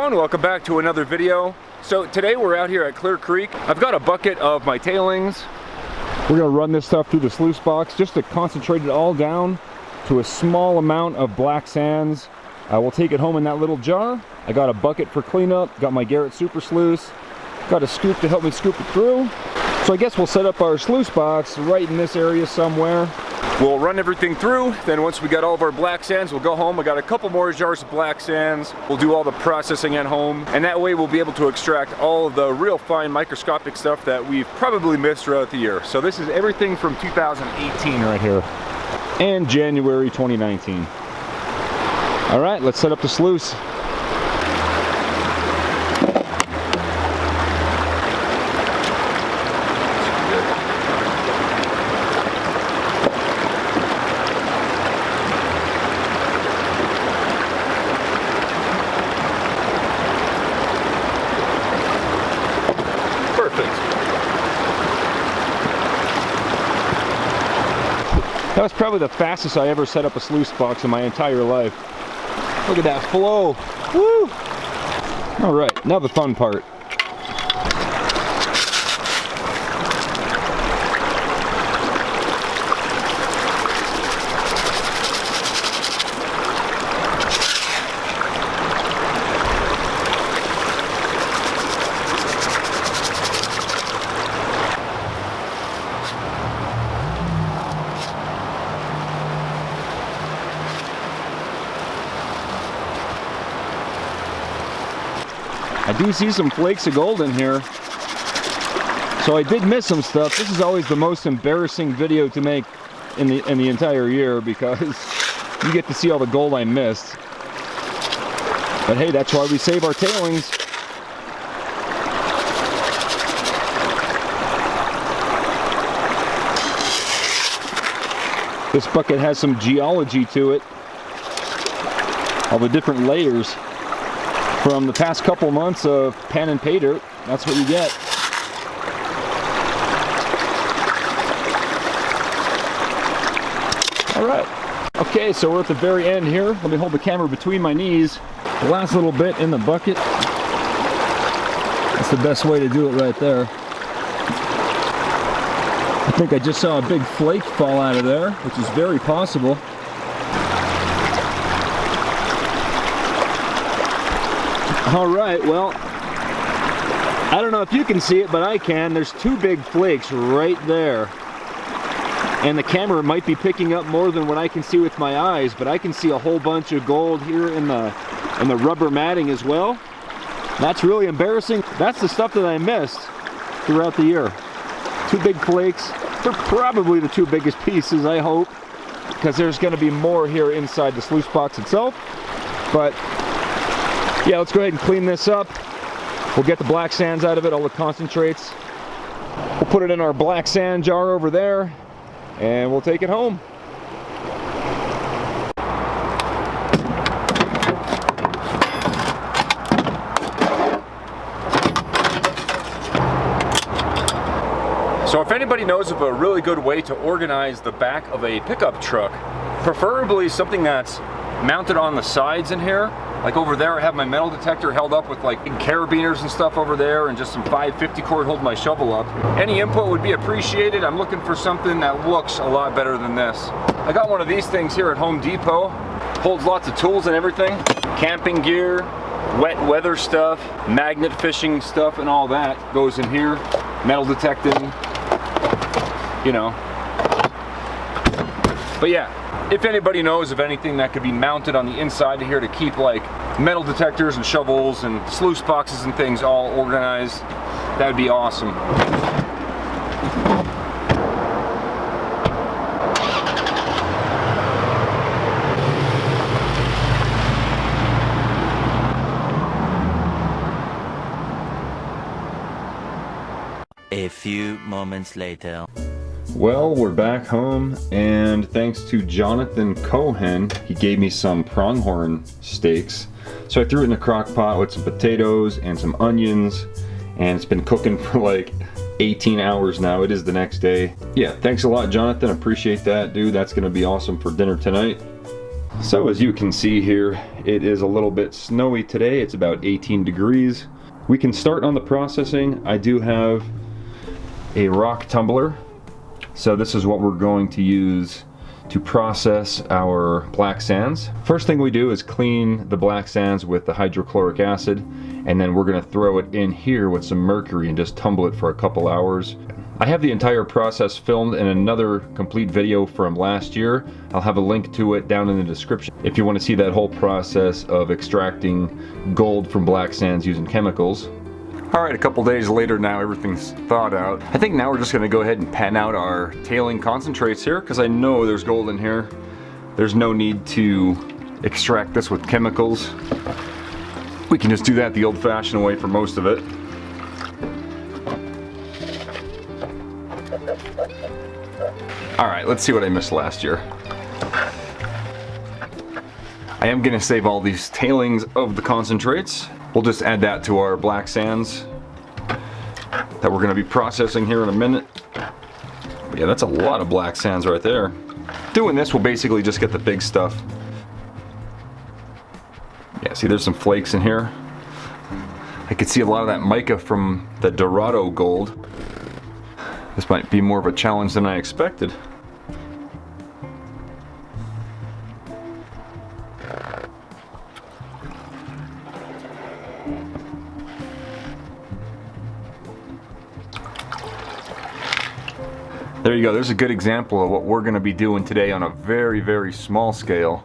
everyone, welcome back to another video. So today we're out here at Clear Creek. I've got a bucket of my tailings. We're gonna run this stuff through the sluice box just to concentrate it all down to a small amount of black sands. We'll take it home in that little jar. I got a bucket for cleanup, got my Garrett Super Sluice, got a scoop to help me scoop it through. So I guess we'll set up our sluice box right in this area somewhere. We'll run everything through, then once we got all of our black sands, we'll go home. I got a couple more jars of black sands. We'll do all the processing at home, and that way we'll be able to extract all of the real fine microscopic stuff that we've probably missed throughout the year. So this is everything from 2018 right here, and January 2019. All right, let's set up the sluice. That was probably the fastest I ever set up a sluice box in my entire life. Look at that flow. Woo! All right, now the fun part. I do see some flakes of gold in here, so I did miss some stuff. This is always the most embarrassing video to make in the entire year because you get to see all the gold I missed. But hey, that's why we save our tailings. This bucket has some geology to it, all the different layers. From the past couple months of pan and pay dirt, that's what you get. All right. Okay, so we're at the very end here. Let me hold the camera between my knees. The last little bit in the bucket. That's the best way to do it right there. I think I just saw a big flake fall out of there, which is very possible. All right, well, I don't know if you can see it, but I can. There's two big flakes right there. And the camera might be picking up more than what I can see with my eyes, but I can see a whole bunch of gold here in the rubber matting as well. That's really embarrassing. That's the stuff that I missed throughout the year. Two big flakes. They're probably the two biggest pieces, I hope, because there's going to be more here inside the sluice box itself. But yeah, let's go ahead and clean this up. We'll get the black sands out of it, all the concentrates. We'll put it in our black sand jar over there, and we'll take it home. So if anybody knows of a really good way to organize the back of a pickup truck, preferably something that's mounted on the sides in here. Like over there I have my metal detector held up with like big carabiners and stuff over there, and just some 550 cord holding my shovel up. Any input would be appreciated. I'm looking for something that looks a lot better than this. I got one of these things here at Home Depot. Holds lots of tools and everything. Camping gear, wet weather stuff, magnet fishing stuff and all that goes in here. Metal detecting, you know. But yeah. If anybody knows of anything that could be mounted on the inside of here to keep like metal detectors and shovels and sluice boxes and things all organized, that would be awesome. A few moments later. Well, we're back home, and thanks to Jonathan Cohen, he gave me some pronghorn steaks. So I threw it in a crock pot with some potatoes and some onions, and it's been cooking for like 18 hours now. It is the next day. Yeah, thanks a lot, Jonathan. Appreciate that, dude. That's gonna be awesome for dinner tonight. So as you can see here, it is a little bit snowy today. It's about 18 degrees. We can start on the processing. I do have a rock tumbler. So this is what we're going to use to process our black sands. First thing we do is clean the black sands with the hydrochloric acid, and then we're gonna throw it in here with some mercury and just tumble it for a couple hours. I have the entire process filmed in another complete video from last year. I'll have a link to it down in the description if you want to see that whole process of extracting gold from black sands using chemicals. Alright, a couple days later now, everything's thawed out. I think now we're just going to go ahead and pan out our tailing concentrates here, because I know there's gold in here. There's no need to extract this with chemicals. We can just do that the old-fashioned way for most of it. Alright, let's see what I missed last year. I am going to save all these tailings of the concentrates. We'll just add that to our black sands that we're going to be processing here in a minute. But yeah, that's a lot of black sands right there. Doing this will basically just get the big stuff. Yeah, see there's some flakes in here. I could see a lot of that mica from the Dorado gold. This might be more of a challenge than I expected. There you go, there's a good example of what we're going to be doing today on a very, very small scale.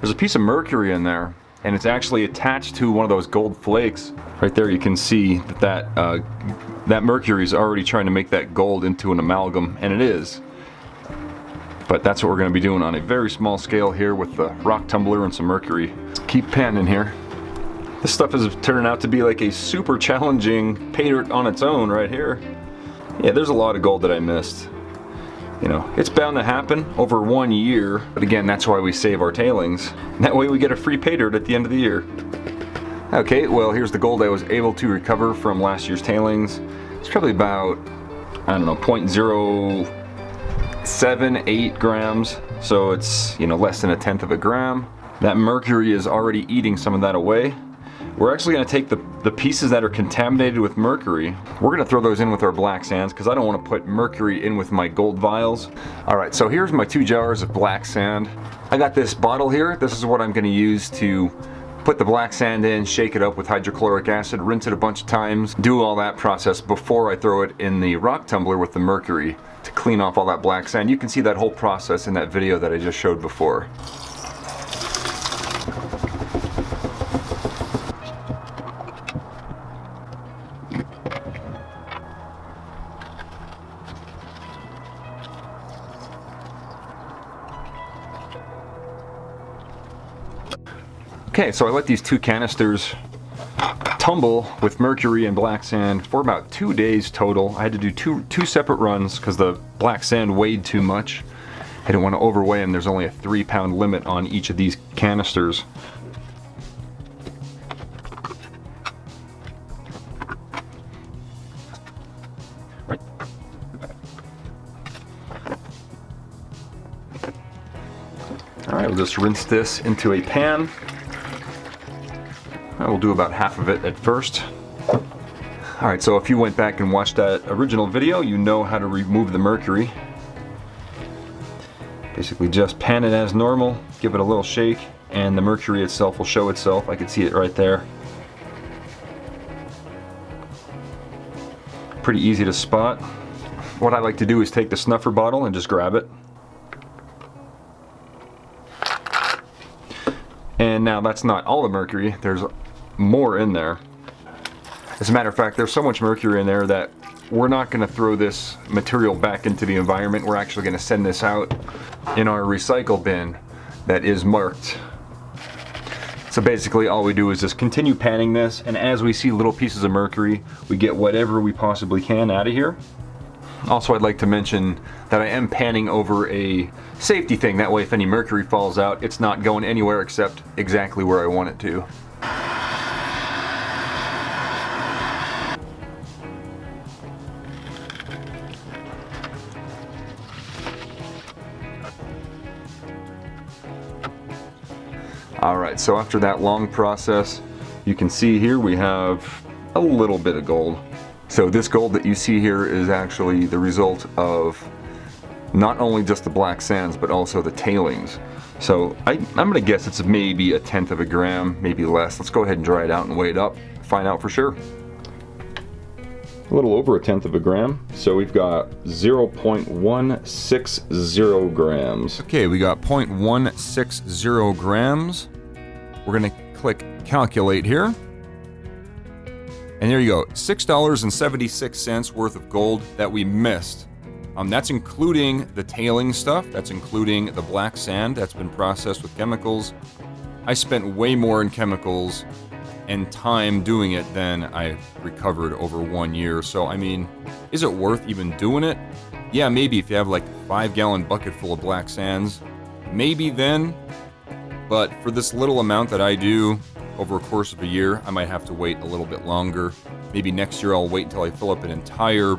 There's a piece of mercury in there, and it's actually attached to one of those gold flakes. Right there you can see that mercury is already trying to make that gold into an amalgam, and it is. But that's what we're going to be doing on a very small scale here with the rock tumbler and some mercury. Keep panning here. This stuff is turning out to be like a super challenging pay dirt on its own right here. Yeah, there's a lot of gold that I missed. You know, it's bound to happen over 1 year, but again, that's why we save our tailings. And that way we get a free pay dirt at the end of the year. Okay, well here's the gold I was able to recover from last year's tailings. It's probably about, I don't know, 0.078 grams. So it's, you know, less than 1/10 of a gram. That mercury is already eating some of that away. We're actually going to take the pieces that are contaminated with mercury. We're going to throw those in with our black sands because I don't want to put mercury in with my gold vials. Alright, so here's my 2 jars of black sand. I got this bottle here. This is what I'm going to use to put the black sand in, shake it up with hydrochloric acid, rinse it a bunch of times, do all that process before I throw it in the rock tumbler with the mercury to clean off all that black sand. You can see that whole process in that video that I just showed before. Okay, so I let these 2 canisters tumble with mercury and black sand for about 2 days total. I had to do two separate runs because the black sand weighed too much. I didn't want to overweigh them. There's only a 3-pound limit on each of these canisters. Right. Alright, we'll just rinse this into a pan. We'll do about half of it at first. Alright, so if you went back and watched that original video, you know how to remove the mercury. Basically just pan it as normal, give it a little shake, and the mercury itself will show itself. I can see it right there. Pretty easy to spot. What I like to do is take the snuffer bottle and just grab it. And now that's not all the mercury, there's more in there. As a matter of fact, there's so much mercury in there that we're not going to throw this material back into the environment. We're actually going to send this out in our recycle bin that is marked. So basically all we do is just continue panning this, and as we see little pieces of mercury, we get whatever we possibly can out of here. Also, I'd like to mention that I am panning over a safety thing. That way if any mercury falls out, it's not going anywhere except exactly where I want it to. All right, so after that long process, you can see here we have a little bit of gold. So this gold that you see here is actually the result of not only just the black sands, but also the tailings. So I'm gonna guess it's maybe 1/10 of a gram, maybe less. Let's go ahead and dry it out and weigh it up, find out for sure. A little over 1/10 of a gram. So we've got 0.160 grams. Okay, we got 0.160 grams. We're gonna click calculate here. And there you go, $6.76 worth of gold that we missed. That's including the tailing stuff, that's including the black sand that's been processed with chemicals. I spent way more in chemicals and time doing it than I recovered over 1 year. So, I mean, is it worth even doing it? Yeah, maybe if you have like a 5-gallon bucket full of black sands, maybe then. But for this little amount that I do over a course of a year, I might have to wait a little bit longer. Maybe next year I'll wait until I fill up an entire,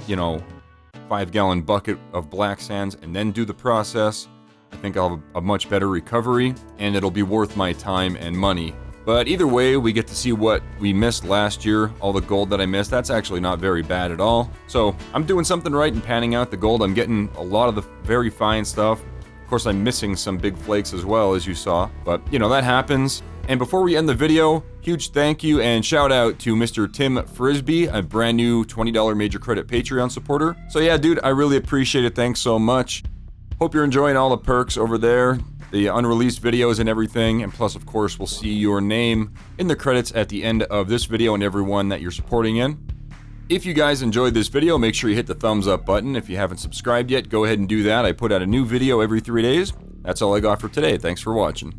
5-gallon bucket of black sands and then do the process. I think I'll have a much better recovery and it'll be worth my time and money. But either way, we get to see what we missed last year. All the gold that I missed, that's actually not very bad at all. So I'm doing something right and panning out the gold. I'm getting a lot of the very fine stuff. Of course, I'm missing some big flakes as well, as you saw. But, that happens. And before we end the video, huge thank you and shout out to Mr. Tim Frisbee, a brand new $20 Major Credit Patreon supporter. So yeah, dude, I really appreciate it. Thanks so much. Hope you're enjoying all the perks over there, the unreleased videos and everything. And plus, of course, we'll see your name in the credits at the end of this video and everyone that you're supporting in. If you guys enjoyed this video, make sure you hit the thumbs up button. If you haven't subscribed yet, go ahead and do that. I put out a new video every 3 days. That's all I got for today. Thanks for watching.